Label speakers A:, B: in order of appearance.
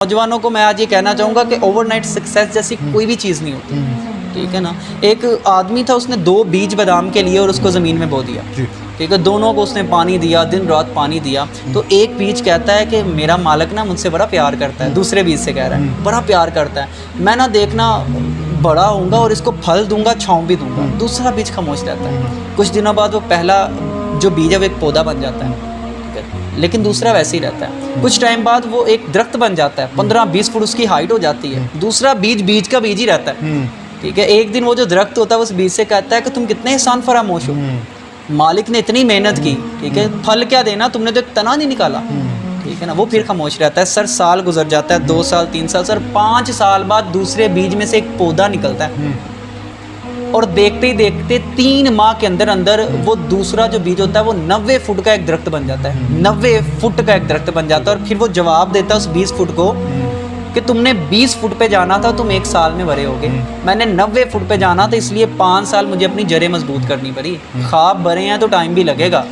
A: नौजवानों को मैं आज ये कहना चाहूँगा कि ओवरनाइट सक्सेस जैसी कोई भी चीज़ नहीं होती, ठीक है ना। एक आदमी था, उसने 2 बीज बादाम के लिए और उसको ज़मीन में बो दिया, ठीक है। दोनों को उसने पानी दिया, दिन रात पानी दिया। तो एक बीज कहता है कि मेरा मालिक ना मुझसे बड़ा प्यार करता है, दूसरे बीज से कह रहा है बड़ा प्यार करता है, मैं ना देखना बड़ा होऊंगा और इसको फल दूंगा, छाँव भी दूंगा। दूसरा बीज खामोश रहता है। कुछ दिनों बाद वो पहला जो बीज है वो एक पौधा बन जाता है, लेकिन दूसरा वैसे ही रहता है। कुछ टाइम बाद वो एक दरख्त बन जाता है, 15-20 फुट उसकी हाइट हो जाती है। दूसरा बीज का बीज ही रहता है, ठीक है। एक दिन वो जो दरख्त होता है उस बीज से कहता है कि तुम कितने एहसान फरामोश हो, मालिक ने इतनी मेहनत की, ठीक है, फल क्या देना, तुमने तो एक तना नहीं निकाला, ठीक है ना। वो फिर खामोश रहता है। सर साल गुजर जाता है, 2 साल 3 साल, सर 5 साल बाद दूसरे बीज में से एक पौधा निकलता है और देखते ही देखते 3 माह के अंदर अंदर वो दूसरा जो बीज होता है वो 90 फुट का एक दरख्त बन जाता है। 90 फुट का एक दरख्त बन जाता है। और फिर वो जवाब देता है उस 20 फुट को कि तुमने 20 फुट पे जाना था, तुम 1 साल में बड़े होगे। मैंने 90 फुट पे जाना था, इसलिए 5 साल मुझे अपनी जड़ें मजबूत करनी पड़ी। ख्वाब बड़े हैं तो टाइम भी लगेगा,